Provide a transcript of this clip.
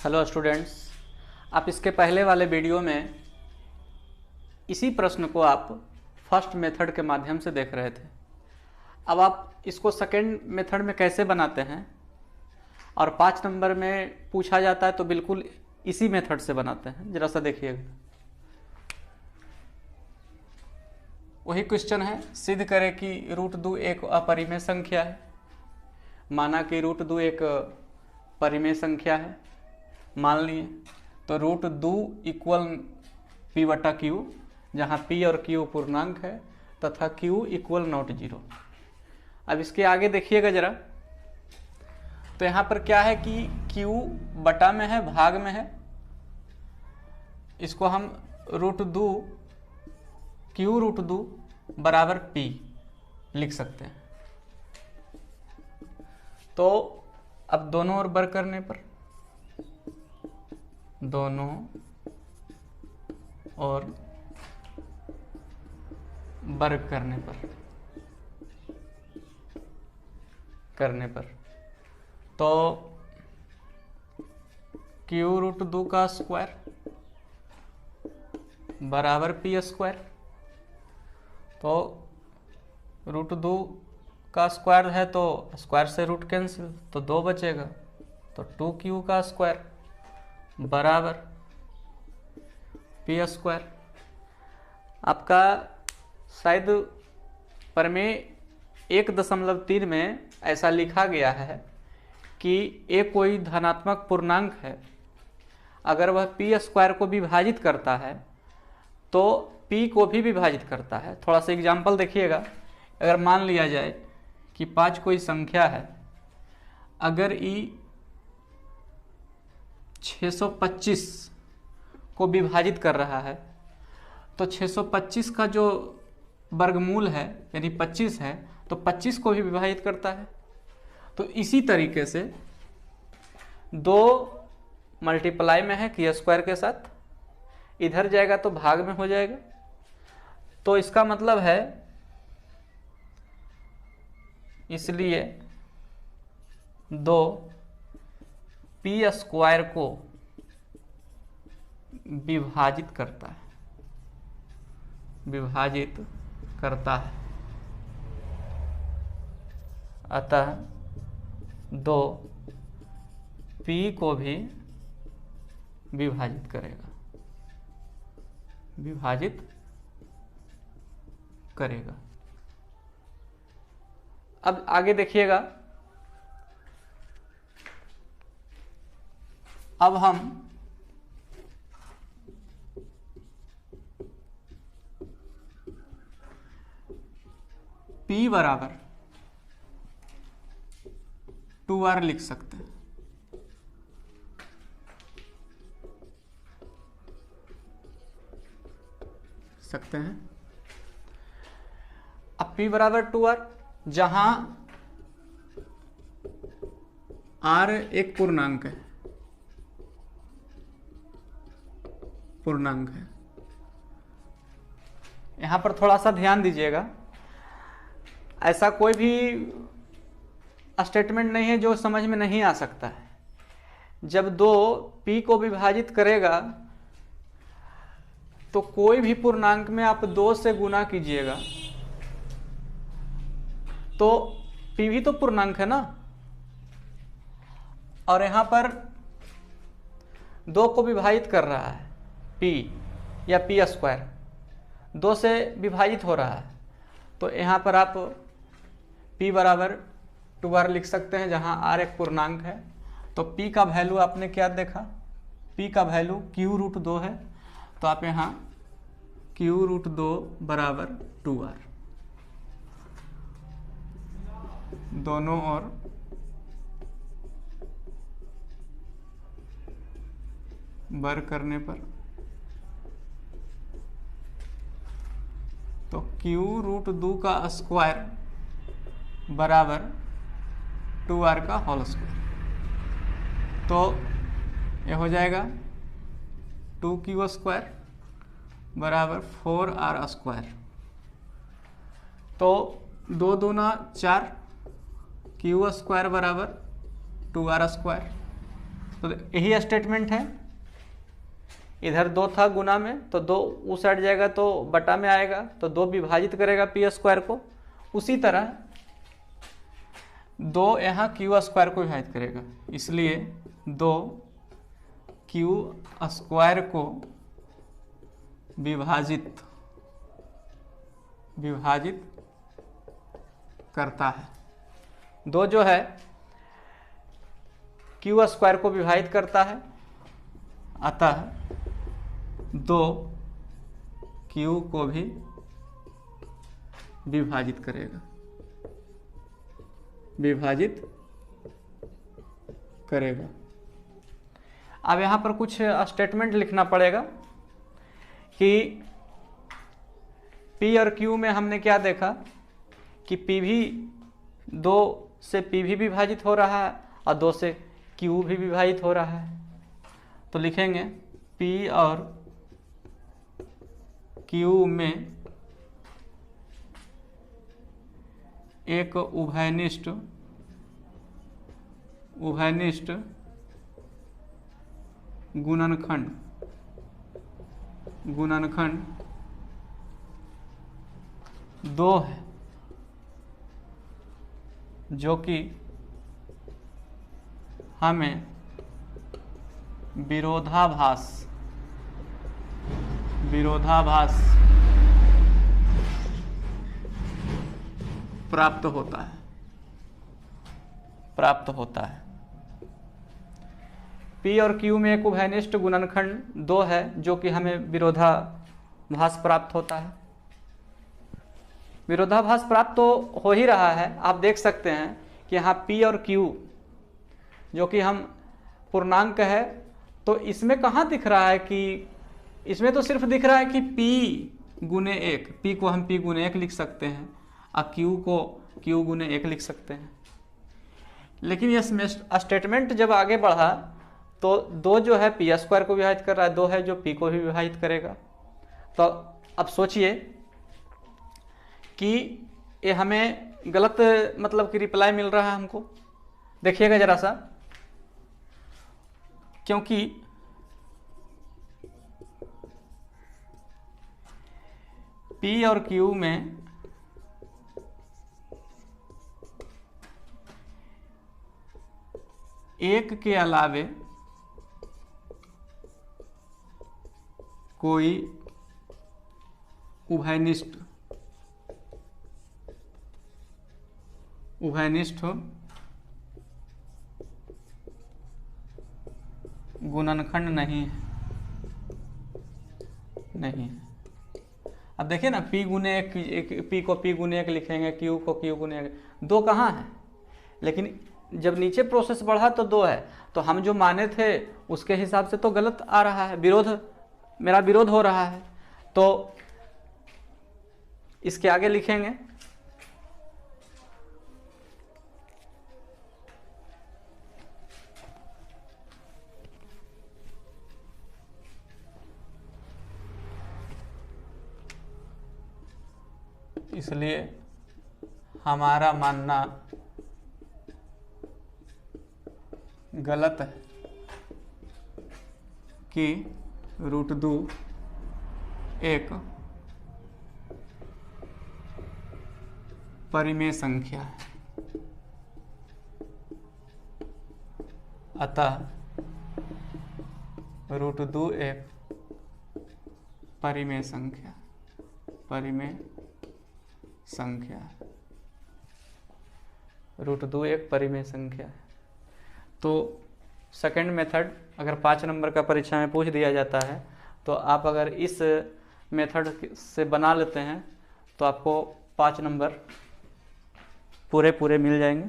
Hello students, आप इसके पहले वाले वीडियो में इसी प्रश्न को आप फर्स्ट मेथड के माध्यम से देख रहे थे। अब आप इसको सेकेंड मेथड में कैसे बनाते हैं और 5 नंबर में पूछा जाता है तो बिल्कुल इसी मेथड से बनाते हैं। जरा सा देखिएगा, वही क्वेश्चन है। सिद्ध करें कि √2 एक अपरिमेय संख्या है। माना कि √2 एक परिमेय संख्या है, मान लिए। तो √2 इक्वल P/Q, जहाँ P और Q पूर्णांक है तथा Q इक्वल नॉट 0। अब इसके आगे देखिएगा जरा, तो यहाँ पर क्या है कि Q बटा में है, भाग में है। इसको हम √2 Q√2 बराबर P लिख सकते हैं। तो अब दोनों ओर वर्ग करने पर, दोनों और वर्ग करने पर तो Q√2 का स्क्वायर बराबर P²। तो √2 का स्क्वायर है तो स्क्वायर से रूट कैंसिल, तो 2 बचेगा। तो 2Q का स्क्वायर बराबर P²। आपका शायद प्रमेय 1.3 में ऐसा लिखा गया है कि एक कोई धनात्मक पूर्णांक है, अगर वह P² को विभाजित करता है तो P को भी विभाजित करता है। थोड़ा सा एग्जाम्पल देखिएगा। अगर मान लिया जाए कि 5 कोई संख्या है, अगर ई 625 को विभाजित कर रहा है तो 625 का जो वर्गमूल है यानी 25 है, तो 25 को भी विभाजित करता है। तो इसी तरीके से 2 मल्टीप्लाई में है Q² के साथ, इधर जाएगा तो भाग में हो जाएगा। तो इसका मतलब है, इसलिए 2 P² को विभाजित करता है, अतः 2 P को भी विभाजित करेगा। अब आगे देखिएगा। अब हम P बराबर 2R लिख सकते हैं। अब P बराबर 2R, जहां R एक पूर्णांक है, यहां पर थोड़ा सा ध्यान दीजिएगा। ऐसा कोई भी स्टेटमेंट नहीं है जो समझ में नहीं आ सकता है। जब 2 P को विभाजित करेगा तो कोई भी पूर्णांक में आप 2 से गुना कीजिएगा तो P भी तो पूर्णांक है ना। और यहां पर 2 को विभाजित कर रहा है P या P², 2 से विभाजित हो रहा है। तो यहाँ पर आप P बराबर 2R लिख सकते हैं, जहाँ R एक पूर्णांक है। तो P का वैल्यू आपने क्या देखा, P का वैल्यू Q√2 है। तो आप यहाँ Q√2 बराबर 2R, दोनों ओर वर्ग करने पर तो Q√2 का स्क्वायर बराबर 2R का होल स्क्वायर। तो ये हो जाएगा 2Q² बराबर 4R²। तो 2 दूना 4, Q² बराबर 2R²। तो यही स्टेटमेंट है। इधर 2 था गुना में, तो 2 उस साइड जाएगा तो बटा में आएगा, तो 2 विभाजित करेगा पी स्क्वायर को। उसी तरह 2 यहाँ क्यू स्क्वायर को विभाजित करेगा, इसलिए 2 क्यू स्क्वायर को विभाजित करता है। 2 जो है क्यू स्क्वायर को विभाजित करता है, अतः 2 क्यू को भी विभाजित करेगा। अब यहाँ पर कुछ स्टेटमेंट लिखना पड़ेगा कि P और Q में हमने क्या देखा कि P भी 2 से P भी विभाजित हो रहा है और 2 से Q भी विभाजित हो रहा है। तो लिखेंगे P और Q में एक उभयनिष्ठ गुणनखंड 2 है, जो कि हमें विरोधाभास प्राप्त होता है। P और Q में एक उभयनिष्ठ गुणनखंड 2 है, जो कि हमें विरोधाभास प्राप्त होता है। विरोधाभास प्राप्त तो हो ही रहा है। आप देख सकते हैं कि यहाँ P और Q जो कि हम पूर्णांक है, तो इसमें कहाँ दिख रहा है कि इसमें तो सिर्फ दिख रहा है कि P गुने 1, P को हम P गुने 1 लिख सकते हैं और Q को Q गुने 1 लिख सकते हैं। लेकिन ये स्टेटमेंट जब आगे बढ़ा तो 2 जो है P स्क्वायर को विभाजित कर रहा है, 2 है जो P को भी विभाजित करेगा। तो अब सोचिए कि ये हमें गलत मतलब कि रिप्लाई मिल रहा है हमको। देखिएगा जरा सा, क्योंकि P और Q में एक के अलावे कोई उभयनिष्ठ गुणनखंड नहीं है। अब देखिए ना, P गुने 1, P को P गुने 1 लिखेंगे, Q को Q गुने 1, 2 कहाँ है? लेकिन जब नीचे प्रोसेस बढ़ा तो 2 है, तो हम जो माने थे उसके हिसाब से तो गलत आ रहा है, मेरा विरोध हो रहा है। तो इसके आगे लिखेंगे इसलिए हमारा मानना गलत है कि √2 एक परिमेय संख्या है। अतः √2 एक परिमेय संख्या है। √2 एक परिमेय संख्या है। तो सेकंड मेथड अगर 5 नंबर का परीक्षा में पूछ दिया जाता है, तो आप अगर इस मेथड से बना लेते हैं तो आपको 5 नंबर पूरे मिल जाएंगे।